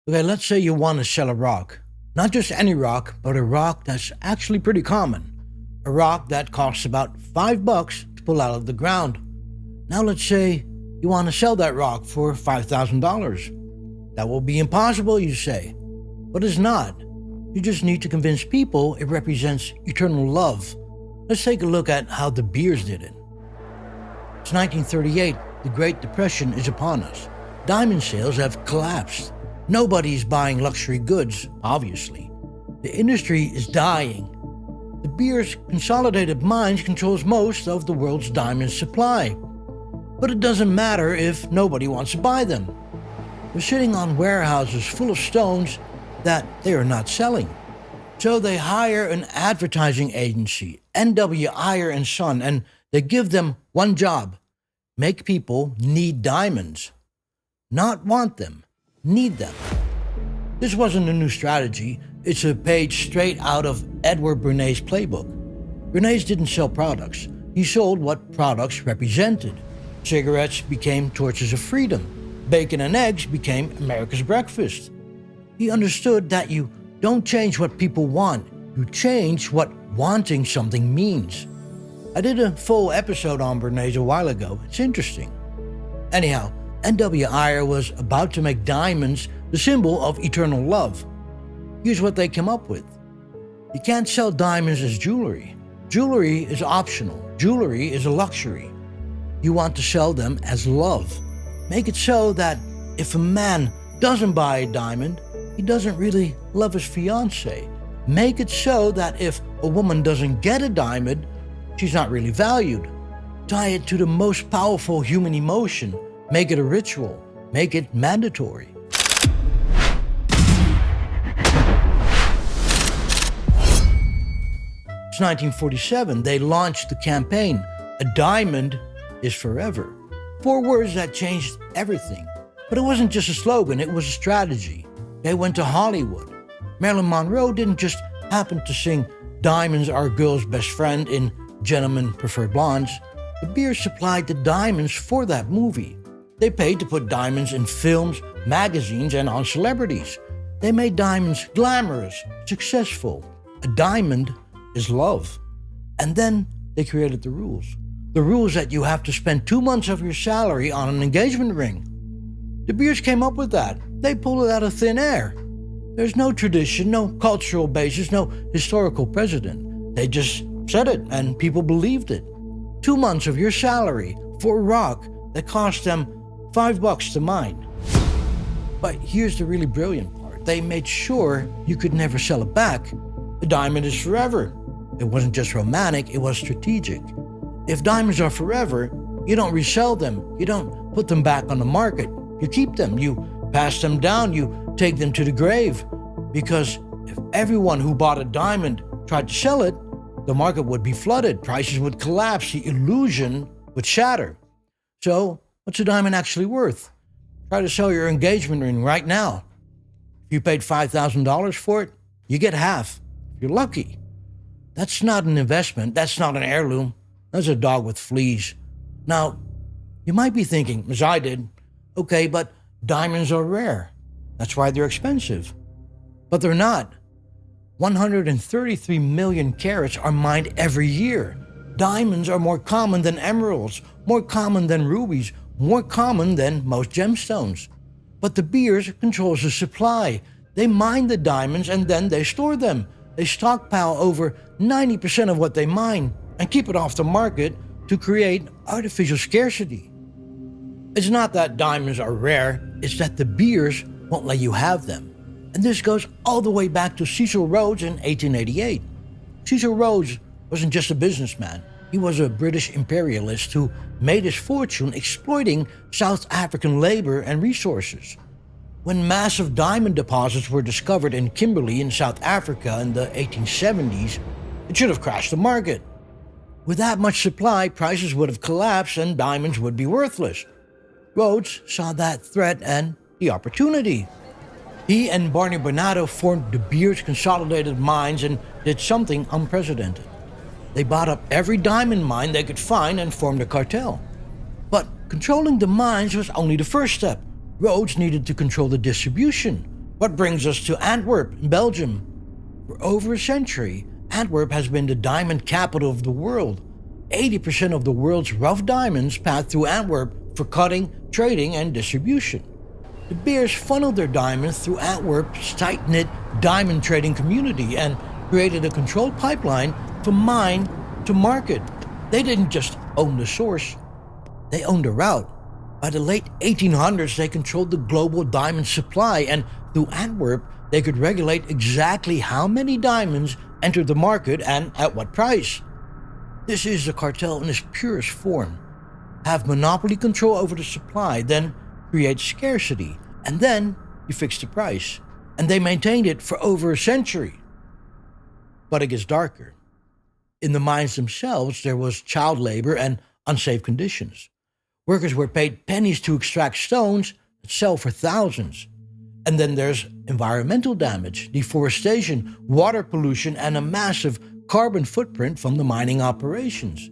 Okay, let's say you want to sell a rock. Not just any rock, but a rock that's actually pretty common. A rock that costs about $5 to pull out of the ground. Now let's say you want to sell that rock for $5,000. That will be impossible, you say. But it's not. You just need to convince people it represents eternal love. Let's take a look at how De Beers did it. It's 1938. The Great Depression is upon us. Diamond sales have collapsed. Nobody's buying luxury goods, obviously. The industry is dying. De Beers Consolidated Mines controls most of the world's diamond supply. But it doesn't matter if nobody wants to buy them. They're sitting on warehouses full of stones that they are not selling. So they hire an advertising agency, N.W. Iyer & Son, and they give them one job: make people need diamonds. Not want them, need them. This wasn't a new strategy. It's a page straight out of Edward Bernays' playbook. Bernays didn't sell products. He sold what products represented. Cigarettes became torches of freedom. Bacon and eggs became America's breakfast. He understood that you don't change what people want. You change what wanting something means. I did a full episode on Bernays a while ago. It's interesting. Anyhow, N.W. Iyer was about to make diamonds the symbol of eternal love. Here's what they came up with. You can't sell diamonds as jewelry. Jewelry is optional. Jewelry is a luxury. You want to sell them as love. Make it so that if a man doesn't buy a diamond, he doesn't really love his fiancée. Make it so that if a woman doesn't get a diamond, she's not really valued. Tie it to the most powerful human emotion. Make it a ritual. Make it mandatory. It's 1947. They launched the campaign, "A Diamond is Forever." 4 words that changed everything. But it wasn't just a slogan, it was a strategy. They went to Hollywood. Marilyn Monroe didn't just happen to sing "Diamonds Are a Girl's Best Friend" in Gentlemen Prefer Blondes. De Beers supplied the diamonds for that movie. They paid to put diamonds in films, magazines, and on celebrities. They made diamonds glamorous, successful. A diamond is love. And then they created the rules. The rules that you have to spend 2 months of your salary on an engagement ring. De Beers came up with that. They pulled it out of thin air. There's no tradition, no cultural basis, no historical precedent. They just said it and people believed it. 2 months of your salary for a rock that cost them $5 to mine. But here's the really brilliant part. They made sure you could never sell it back. The diamond is forever. It wasn't just romantic, it was strategic. If diamonds are forever, you don't resell them. You don't put them back on the market. You keep them. You pass them down. You take them to the grave. Because if everyone who bought a diamond tried to sell it, the market would be flooded. Prices would collapse. The illusion would shatter. So, what's a diamond actually worth? Try to sell your engagement ring right now. If you paid $5,000 for it, you get half. If you're lucky. That's not an investment. That's not an heirloom. That's a dog with fleas. Now, you might be thinking, as I did, okay, but diamonds are rare. That's why they're expensive. But they're not. 133 million carats are mined every year. Diamonds are more common than emeralds, more common than rubies, more common than most gemstones. But De Beers controls the supply. They mine the diamonds and then they store them. They stockpile over 90% of what they mine and keep it off the market to create artificial scarcity. It's not that diamonds are rare, it's that De Beers won't let you have them. And this goes all the way back to Cecil Rhodes in 1888. Cecil Rhodes wasn't just a businessman. He was a British imperialist who made his fortune exploiting South African labor and resources. When massive diamond deposits were discovered in Kimberley in South Africa in the 1870s, it should have crashed the market. With that much supply, prices would have collapsed and diamonds would be worthless. Rhodes saw that threat and the opportunity. He and Barney Bernardo formed De Beers Consolidated Mines and did something unprecedented. They bought up every diamond mine they could find and formed a cartel. But controlling the mines was only the first step. Rhodes needed to control the distribution. What brings us to Antwerp in Belgium. For over a century, Antwerp has been the diamond capital of the world. 80% of the world's rough diamonds pass through Antwerp for cutting, trading, and distribution. De Beers funneled their diamonds through Antwerp's tight-knit diamond trading community and created a controlled pipeline from mine to market. They didn't just own the source, they owned the route. By the late 1800s, they controlled the global diamond supply, and through Antwerp, they could regulate exactly how many diamonds entered the market and at what price. This is the cartel in its purest form. Have monopoly control over the supply, then create scarcity, and then you fix the price. And they maintained it for over a century. But it gets darker. In the mines themselves, there was child labor and unsafe conditions. Workers were paid pennies to extract stones that sell for thousands. And then there's environmental damage, deforestation, water pollution, and a massive carbon footprint from the mining operations.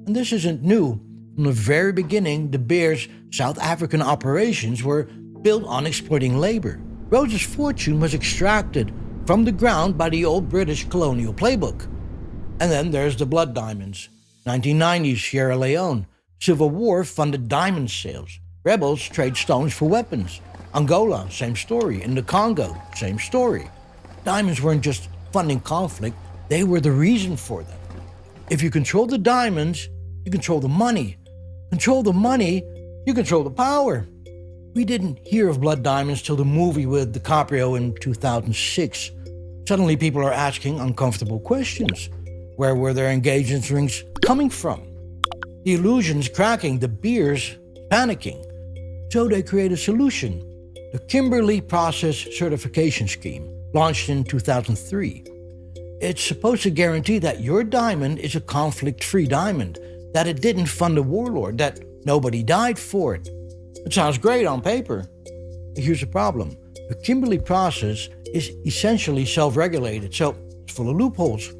And this isn't new. From the very beginning, De Beers' South African operations were built on exploiting labor. Rhodes's fortune was extracted from the ground by the old British colonial playbook. And then there's the blood diamonds. 1990s Sierra Leone. Civil War funded diamond sales. Rebels trade stones for weapons. Angola, same story. In the Congo, same story. Diamonds weren't just funding conflict, they were the reason for them. If you control the diamonds, you control the money. Control the money, you control the power. We didn't hear of blood diamonds till the movie with DiCaprio in 2006. Suddenly people are asking uncomfortable questions. Where were their engagement rings coming from? The illusion's cracking, De Beers panicking. So they create a solution. The Kimberley Process Certification Scheme, launched in 2003. It's supposed to guarantee that your diamond is a conflict-free diamond, that it didn't fund a warlord, that nobody died for it. It sounds great on paper. But here's the problem. The Kimberley process is essentially self-regulated, so it's full of loopholes.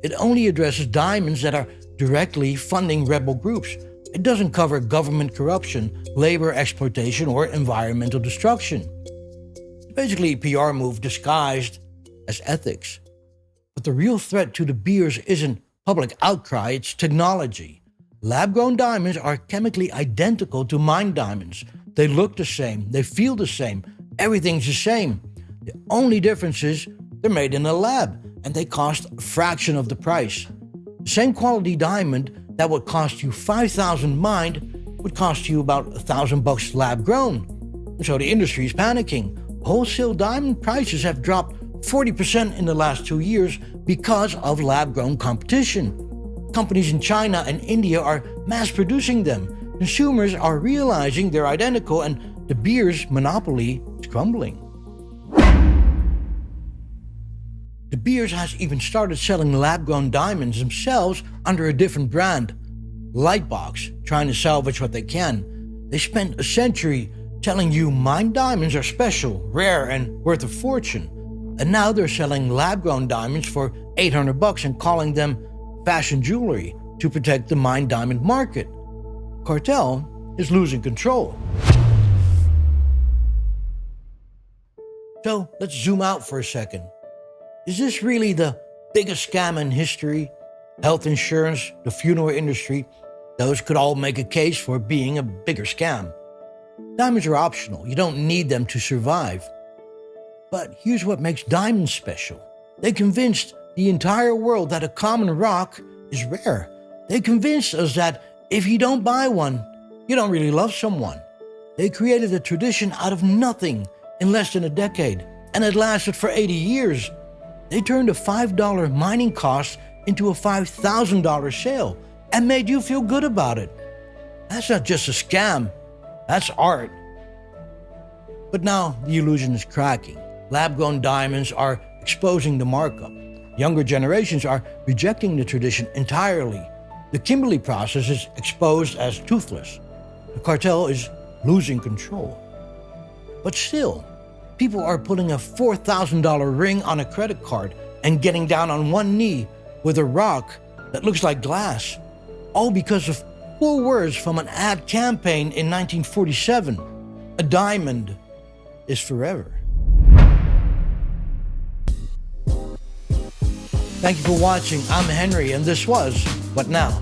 It only addresses diamonds that are directly funding rebel groups. It doesn't cover government corruption, labor exploitation, or environmental destruction. It's basically a PR move disguised as ethics. But the real threat to De Beers isn't public outcry, it's technology. Lab-grown diamonds are chemically identical to mined diamonds. They look the same, they feel the same, everything's the same. The only difference is they're made in a lab, and they cost a fraction of the price. The same quality diamond that would cost you $5,000 mined would cost you about $1,000 lab-grown. And so the industry is panicking. Wholesale diamond prices have dropped 40% in the last 2 years because of lab-grown competition. Companies in China and India are mass-producing them. Consumers are realizing they're identical, and De Beers' monopoly is crumbling. De Beers has even started selling lab-grown diamonds themselves under a different brand. Lightbox, trying to salvage what they can. They spent a century telling you mined diamonds are special, rare, and worth a fortune. And now they're selling lab-grown diamonds for $800 and calling them fashion jewelry to protect the mined diamond market. Cartel is losing control. So let's zoom out for a second. Is this really the biggest scam in history? Health insurance, the funeral industry, those could all make a case for being a bigger scam. Diamonds are optional. You don't need them to survive. But here's what makes diamonds special. They convinced the entire world that a common rock is rare. They convinced us that if you don't buy one, you don't really love someone. They created a tradition out of nothing in less than a decade, and it lasted for 80 years. They turned a $5 mining cost into a $5,000 sale and made you feel good about it. That's not just a scam, that's art. But now the illusion is cracking. Lab-grown diamonds are exposing the markup. Younger generations are rejecting the tradition entirely. The Kimberley process is exposed as toothless. The cartel is losing control. But still, people are putting a $4,000 ring on a credit card and getting down on one knee with a rock that looks like glass, all because of 4 words from an ad campaign in 1947. A diamond is forever. Thank you for watching. I'm Henry, and this was What Now?